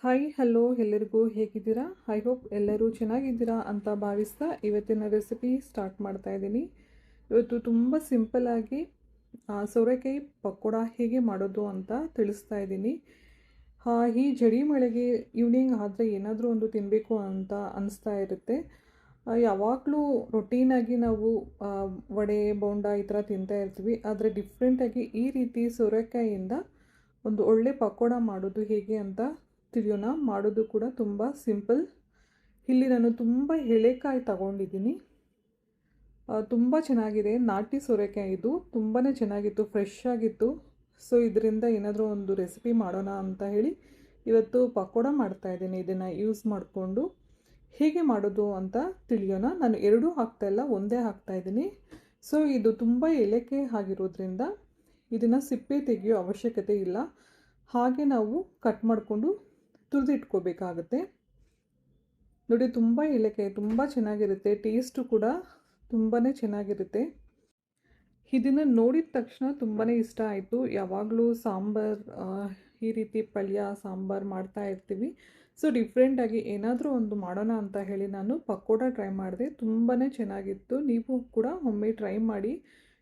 Hi hello ಎಲ್ಲರಿಗೂ ಹೇಗಿದ್ದೀರಾ? I hope ಎಲ್ಲರೂ ಚೆನ್ನಾಗಿದ್ದೀರಾ ಅಂತ ಭಾವಿಸ್ತಾ ಇವತ್ತಿನ ರೆಸಿಪಿ ಸ್ಟಾರ್ಟ್ ಮಾಡ್ತಾ ಇದ್ದೀನಿ. ಇವತ್ತು ತುಂಬ ಸಿಂಪಲ್ಲಾಗಿ ಸೋರೆಕಾಯಿ ಪಕೋಡ ಹೇಗೆ ಮಾಡೋದು ಅಂತ ತಿಳಿಸ್ತಾ ಇದ್ದೀನಿ. ಈ ಜಡಿ ಮಳೆಗೆ ಈವ್ನಿಂಗ್ ಆದರೆ ಏನಾದರೂ ಒಂದು ತಿನ್ನಬೇಕು ಅಂತ ಅನಿಸ್ತಾ ಇರುತ್ತೆ. ಯಾವಾಗಲೂ ರೊಟೀನಾಗಿ ನಾವು ವಡೆ ಬೋಂಡ ಈ ಥರ ತಿಂತಾ ಇರ್ತೀವಿ. ಆದರೆ ಡಿಫ್ರೆಂಟಾಗಿ ಈ ರೀತಿ ಸೋರೆಕಾಯಿಯಿಂದ ಒಂದು ಒಳ್ಳೆ ಪಕೋಡ ಮಾಡೋದು ಹೇಗೆ ಅಂತ ತಿಳಿಯೋಣ. ಮಾಡೋದು ಕೂಡ ತುಂಬ ಸಿಂಪಲ್. ಇಲ್ಲಿ ನಾನು ತುಂಬ ಎಳೆಕಾಯಿ ತಗೊಂಡಿದ್ದೀನಿ. ತುಂಬ ಚೆನ್ನಾಗಿದೆ. ನಾಟಿ ಸೋರೆಕಾಯಿ ಇದು ತುಂಬಾ ಚೆನ್ನಾಗಿತ್ತು, ಫ್ರೆಶ್ ಆಗಿತ್ತು. ಸೊ ಇದರಿಂದ ಏನಾದರೂ ಒಂದು ರೆಸಿಪಿ ಮಾಡೋಣ ಅಂತ ಹೇಳಿ ಇವತ್ತು ಪಕೋಡ ಮಾಡ್ತಾಯಿದ್ದೀನಿ. ಇದನ್ನು ಯೂಸ್ ಮಾಡಿಕೊಂಡು ಹೇಗೆ ಮಾಡೋದು ಅಂತ ತಿಳಿಯೋಣ. ನಾನು ಎರಡೂ ಹಾಕ್ತಾಯಿಲ್ಲ, ಒಂದೇ ಹಾಕ್ತಾಯಿದ್ದೀನಿ. ಸೊ ಇದು ತುಂಬ ಎಳೆಕೆ ಆಗಿರೋದ್ರಿಂದ ಇದನ್ನು ಸಿಪ್ಪೆ ತೆಗೆಯೋ ಅವಶ್ಯಕತೆ ಇಲ್ಲ. ಹಾಗೆ ನಾವು ಕಟ್ ಮಾಡಿಕೊಂಡು ತುರಿದಿಟ್ಕೋಬೇಕಾಗುತ್ತೆ. ನೋಡಿ, ತುಂಬ ಎಳೆಕೆ ತುಂಬ ಚೆನ್ನಾಗಿರುತ್ತೆ. ಟೇಸ್ಟು ಕೂಡ ತುಂಬಾ ಚೆನ್ನಾಗಿರುತ್ತೆ. ಇದನ್ನು ನೋಡಿದ ತಕ್ಷಣ ತುಂಬಾ ಇಷ್ಟ ಆಯಿತು. ಯಾವಾಗಲೂ ಸಾಂಬಾರು ಈ ರೀತಿ ಪಲ್ಯ ಸಾಂಬಾರು ಮಾಡ್ತಾ ಇರ್ತೀವಿ. ಸೊ ಡಿಫ್ರೆಂಟಾಗಿ ಏನಾದರೂ ಒಂದು ಮಾಡೋಣ ಅಂತ ಹೇಳಿ ನಾನು ಪಕೋಡ ಟ್ರೈ ಮಾಡಿದೆ. ತುಂಬಾ ಚೆನ್ನಾಗಿತ್ತು. ನೀವು ಕೂಡ ಒಮ್ಮೆ ಟ್ರೈ ಮಾಡಿ.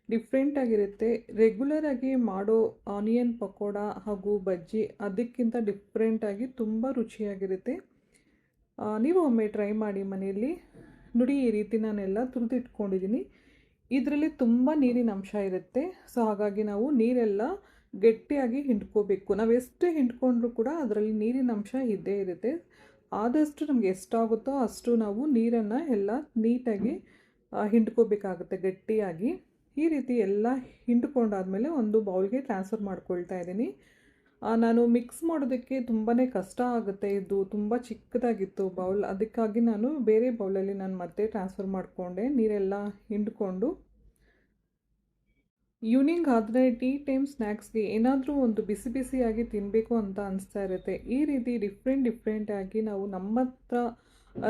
ಡಿಫ್ರೆಂಟಾಗಿರುತ್ತೆ. ರೆಗ್ಯುಲರಾಗಿ ಮಾಡೋ ಆನಿಯನ್ ಪಕೋಡ ಹಾಗೂ ಬಜ್ಜಿ ಅದಕ್ಕಿಂತ ಡಿಫ್ರೆಂಟಾಗಿ ತುಂಬ ರುಚಿಯಾಗಿರುತ್ತೆ. ನೀವು ಒಮ್ಮೆ ಟ್ರೈ ಮಾಡಿ ಮನೆಯಲ್ಲಿ. ನೋಡಿ, ಈ ರೀತಿ ನಾನೆಲ್ಲ ತುರಿದಿಟ್ಕೊಂಡಿದ್ದೀನಿ. ಇದರಲ್ಲಿ ತುಂಬ ನೀರಿನ ಅಂಶ ಇರುತ್ತೆ. ಸೊ ಹಾಗಾಗಿ ನಾವು ನೀರೆಲ್ಲ ಗಟ್ಟಿಯಾಗಿ ಹಿಂಡ್ಕೋಬೇಕು. ನಾವು ಎಷ್ಟು ಹಿಂಡ್ಕೊಂಡ್ರೂ ಕೂಡ ಅದರಲ್ಲಿ ನೀರಿನ ಅಂಶ ಇದ್ದೇ ಇರುತ್ತೆ. ಆದಷ್ಟು ನಮಗೆ ಎಷ್ಟಾಗುತ್ತೋ ಅಷ್ಟು ನಾವು ನೀರನ್ನು ಎಲ್ಲ ನೀಟಾಗಿ ಹಿಂಡ್ಕೋಬೇಕಾಗುತ್ತೆ ಗಟ್ಟಿಯಾಗಿ. ಈ ರೀತಿ ಎಲ್ಲ ಹಿಂಡ್ಕೊಂಡಾದಮೇಲೆ ಒಂದು ಬೌಲ್ಗೆ ಟ್ರಾನ್ಸ್ಫರ್ ಮಾಡ್ಕೊಳ್ತಾ ಇದ್ದೀನಿ. ನಾನು ಮಿಕ್ಸ್ ಮಾಡೋದಕ್ಕೆ ತುಂಬಾ ಕಷ್ಟ ಆಗುತ್ತೆ. ಇದು ತುಂಬ ಚಿಕ್ಕದಾಗಿತ್ತು ಬೌಲ್. ಅದಕ್ಕಾಗಿ ನಾನು ಬೇರೆ ಬೌಲಲ್ಲಿ ಮತ್ತೆ ಟ್ರಾನ್ಸ್ಫರ್ ಮಾಡಿಕೊಂಡೆ. ನೀರೆಲ್ಲ ಹಿಂಡ್ಕೊಂಡು ಈವ್ನಿಂಗ್ ಆದರೆ ಟೀ ಟೈಮ್ ಸ್ನ್ಯಾಕ್ಸ್ಗೆ ಏನಾದರೂ ಒಂದು ಬಿಸಿ ಬಿಸಿಯಾಗಿ ತಿನ್ನಬೇಕು ಅಂತ ಅನಿಸ್ತಾ ಇರುತ್ತೆ. ಈ ರೀತಿ ಡಿಫ್ರೆಂಟಾಗಿ ನಾವು ನಮ್ಮ ಹತ್ರ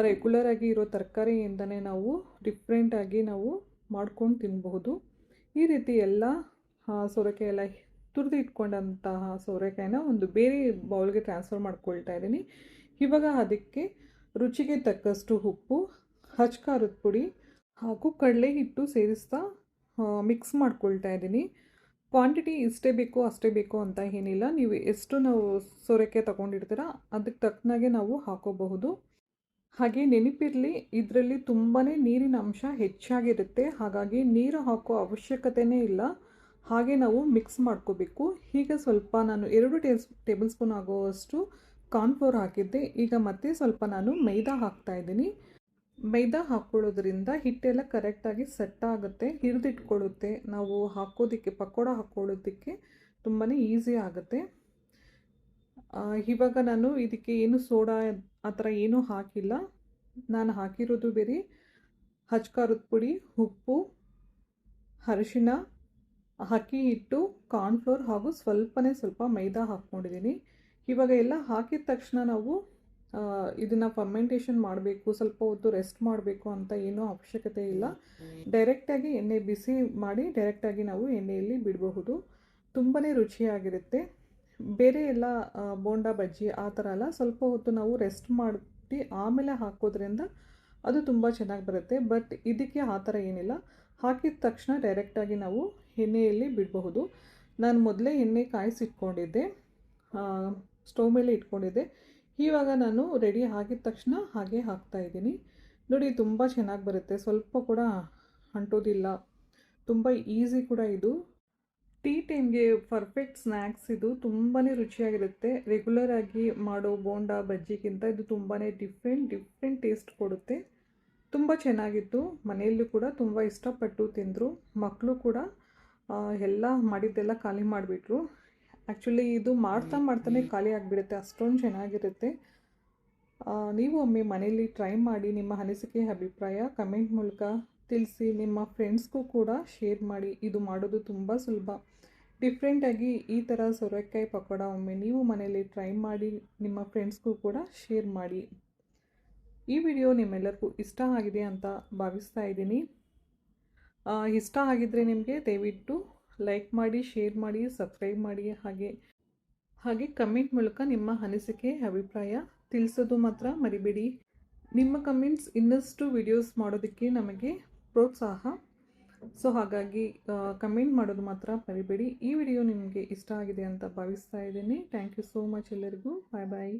ರೆಗ್ಯುಲರಾಗಿ ಇರೋ ತರಕಾರಿಯಿಂದನೇ ನಾವು ಡಿಫ್ರೆಂಟಾಗಿ ನಾವು ಮಾಡ್ಕೊಂಡು ತಿನ್ನಬಹುದು. ಈ ರೀತಿ ಎಲ್ಲ ಸೋರೆಕಾಯಿ ಎಲ್ಲ ತುರಿದು ಇಟ್ಕೊಂಡಂತಹ ಸೋರೆಕಾಯಿನ ಒಂದು ಬೇರೆ ಬೌಲ್ಗೆ ಟ್ರಾನ್ಸ್ಫರ್ ಮಾಡ್ಕೊಳ್ತಾ ಇದ್ದೀನಿ. ಇವಾಗ ಅದಕ್ಕೆ ರುಚಿಗೆ ತಕ್ಕಷ್ಟು ಉಪ್ಪು, ಖಾರದ ಪುಡಿ ಹಾಗೂ ಕಡಲೆ ಹಿಟ್ಟು ಸೇರಿಸ್ತಾ ಮಿಕ್ಸ್ ಮಾಡ್ಕೊಳ್ತಾ ಇದ್ದೀನಿ. ಕ್ವಾಂಟಿಟಿ ಇಷ್ಟೇ ಬೇಕು ಅಷ್ಟೇ ಬೇಕು ಅಂತ ಏನಿಲ್ಲ. ನೀವು ಎಷ್ಟು ನಾವು ಸೋರೆಕಾಯಿ ತೊಗೊಂಡಿರ್ತೀರ ಅದಕ್ಕೆ ತಕ್ಕನಾಗೆ ನಾವು ಹಾಕೋಬಹುದು. ಹಾಗೆ ನೆನಪಿರಲಿ, ಇದರಲ್ಲಿ ತುಂಬಾ ನೀರಿನ ಅಂಶ ಹೆಚ್ಚಾಗಿರುತ್ತೆ. ಹಾಗಾಗಿ ನೀರು ಹಾಕೋ ಅವಶ್ಯಕತೆಯೇ ಇಲ್ಲ. ಹಾಗೆ ನಾವು ಮಿಕ್ಸ್ ಮಾಡ್ಕೋಬೇಕು. ಈಗ ಸ್ವಲ್ಪ ನಾನು 2 ಟೇಬಲ್ ಸ್ಪೂನ್ ಆಗುವಷ್ಟು ಕಾರ್ನ್ಫ್ಲೋರ್ ಹಾಕಿದ್ದೆ. ಈಗ ಮತ್ತೆ ಸ್ವಲ್ಪ ನಾನು ಮೈದಾ ಹಾಕ್ತಾಯಿದ್ದೀನಿ. ಮೈದಾ ಹಾಕ್ಕೊಳ್ಳೋದ್ರಿಂದ ಹಿಟ್ಟೆಲ್ಲ ಕರೆಕ್ಟಾಗಿ ಸೆಟ್ ಆಗುತ್ತೆ, ಹಿಡಿದಿಟ್ಕೊಳ್ಳುತ್ತೆ. ನಾವು ಹಾಕೋದಕ್ಕೆ ಪಕೋಡ ಹಾಕ್ಕೊಳ್ಳೋದಕ್ಕೆ ತುಂಬಾ ಈಸಿ ಆಗುತ್ತೆ. ಇವಾಗ ನಾನು ಇದಕ್ಕೆ ಏನು ಸೋಡಾ ಆ ಥರ ಏನೂ ಹಾಕಿಲ್ಲ. ನಾನು ಹಾಕಿರೋದು ಬೇರೆ ಖಾರದ ಪುಡಿ, ಉಪ್ಪು, ಅರಿಶಿನ, ಅಕ್ಕಿ ಹಿಟ್ಟು, ಕಾರ್ನ್ಫ್ಲೋರ್ ಹಾಗೂ ಸ್ವಲ್ಪ ಮೈದಾ ಹಾಕ್ಕೊಂಡಿದ್ದೀನಿ. ಇವಾಗ ಎಲ್ಲ ಹಾಕಿದ ತಕ್ಷಣ ನಾವು ಇದನ್ನು ಫರ್ಮೆಂಟೇಷನ್ ಮಾಡಬೇಕು, ಸ್ವಲ್ಪ ಹೊತ್ತು ರೆಸ್ಟ್ ಮಾಡಬೇಕು ಅಂತ ಏನೂ ಅವಶ್ಯಕತೆ ಇಲ್ಲ. ಡೈರೆಕ್ಟಾಗಿ ಎಣ್ಣೆ ಬಿಸಿ ಮಾಡಿ ಡೈರೆಕ್ಟಾಗಿ ನಾವು ಎಣ್ಣೆಯಲ್ಲಿ ಬಿಡಬಹುದು. ತುಂಬಾ ರುಚಿಯಾಗಿರುತ್ತೆ. ಬೇರೆ ಎಲ್ಲ ಬೋಂಡ ಬಜ್ಜಿ ಆ ಥರ ಎಲ್ಲ ಸ್ವಲ್ಪ ಹೊತ್ತು ನಾವು ರೆಸ್ಟ್ ಮಾಡಿ ಆಮೇಲೆ ಹಾಕೋದ್ರಿಂದ ಅದು ತುಂಬ ಚೆನ್ನಾಗಿ ಬರುತ್ತೆ. ಬಟ್ ಇದಕ್ಕೆ ಆ ಥರ ಏನಿಲ್ಲ. ಹಾಕಿದ ತಕ್ಷಣ ಡೈರೆಕ್ಟಾಗಿ ನಾವು ಎಣ್ಣೆಯಲ್ಲಿ ಬಿಡಬಹುದು. ನಾನು ಮೊದಲೇ ಎಣ್ಣೆ ಕಾಯಿಸಿಟ್ಕೊಂಡಿದ್ದೆ, ಸ್ಟವ್ ಮೇಲೆ ಇಟ್ಕೊಂಡಿದ್ದೆ. ಇವಾಗ ನಾನು ರೆಡಿ ಆಗಿದ ತಕ್ಷಣ ಹಾಗೆ ಹಾಕ್ತಾಯಿದ್ದೀನಿ. ನೋಡಿ, ತುಂಬ ಚೆನ್ನಾಗಿ ಬರುತ್ತೆ. ಸ್ವಲ್ಪ ಕೂಡ ಅಂಟೋದಿಲ್ಲ. ತುಂಬ ಈಸಿ ಕೂಡ ಇದು. ಟೀ ಟೈಮ್ಗೆ ಪರ್ಫೆಕ್ಟ್ ಸ್ನ್ಯಾಕ್ಸ್ ಇದು. ತುಂಬಾ ರುಚಿಯಾಗಿರುತ್ತೆ. ರೆಗ್ಯುಲರಾಗಿ ಮಾಡೋ ಬೋಂಡ ಬಜ್ಜಿಗಿಂತ ಇದು ತುಂಬಾ ಡಿಫ್ರೆಂಟ್ ಟೇಸ್ಟ್ ಕೊಡುತ್ತೆ. ತುಂಬ ಚೆನ್ನಾಗಿತ್ತು. ಮನೆಯಲ್ಲೂ ಕೂಡ ತುಂಬ ಇಷ್ಟಪಟ್ಟು ತಿಂದರು. ಮಕ್ಕಳು ಕೂಡ ಎಲ್ಲ ಮಾಡಿದ್ದೆಲ್ಲ ಖಾಲಿ ಮಾಡಿಬಿಟ್ರು. ಆ್ಯಕ್ಚುಲಿ ಇದು ಮಾಡ್ತಾನೆ ಖಾಲಿ ಆಗಿಬಿಡುತ್ತೆ, ಅಷ್ಟೊಂದು ಚೆನ್ನಾಗಿರುತ್ತೆ. ನೀವು ಒಮ್ಮೆ ಮನೆಯಲ್ಲಿ ಟ್ರೈ ಮಾಡಿ. ನಿಮ್ಮ ಅನಿಸಿಕೆ ಅಭಿಪ್ರಾಯ ಕಮೆಂಟ್ ಮೂಲಕ ತಿಳಿಸಿ. ನಿಮ್ಮ ಫ್ರೆಂಡ್ಸ್ಗೂ ಕೂಡ ಶೇರ್ ಮಾಡಿ. ಇದು ಮಾಡೋದು ತುಂಬ ಸುಲಭ. ಡಿಫ್ರೆಂಟಾಗಿ ಈ ಥರ ಸೋರೆಕಾಯಿ ಪಕೋಡ ಒಮ್ಮೆ ನೀವು ಮನೆಯಲ್ಲಿ ಟ್ರೈ ಮಾಡಿ. ನಿಮ್ಮ ಫ್ರೆಂಡ್ಸ್ಗೂ ಕೂಡ ಶೇರ್ ಮಾಡಿ. ಈ ವಿಡಿಯೋ ನಿಮ್ಮೆಲ್ಲರಿಗೂ ಇಷ್ಟ ಆಗಿದೆ ಅಂತ ಭಾವಿಸ್ತಾ ಇದ್ದೀನಿ. ಇಷ್ಟ ಆಗಿದ್ದರೆ ನಿಮಗೆ ದಯವಿಟ್ಟು ಲೈಕ್ ಮಾಡಿ, ಶೇರ್ ಮಾಡಿ, ಸಬ್ಸ್ಕ್ರೈಬ್ ಮಾಡಿ. ಹಾಗೆ ಕಮೆಂಟ್ ಮೂಲಕ ನಿಮ್ಮ ಅನಿಸಿಕೆ ಅಭಿಪ್ರಾಯ ತಿಳಿಸೋದು ಮಾತ್ರ ಮರಿಬೇಡಿ. ನಿಮ್ಮ ಕಮೆಂಟ್ಸ್ ಇನ್ನಷ್ಟು ವಿಡಿಯೋಸ್ ಮಾಡೋದಕ್ಕೆ ನಮಗೆ ಪ್ರೋತ್ಸಾಹ. ಸೊ ಹಾಗಾಗಿ ಕಮೆಂಟ್ ಮಾಡೋದು ಮಾತ್ರ ಮರಿಬೇಡಿ. ಈ ವಿಡಿಯೋ ನಿಮಗೆ ಇಷ್ಟ ಆಗಿದೆ ಅಂತ ಭಾವಿಸ್ತಾ ಇದ್ದೀನಿ. ಥ್ಯಾಂಕ್ ಯು ಸೋ ಮಚ್ ಎಲ್ಲರಿಗೂ. ಬಾಯ್ ಬಾಯ್.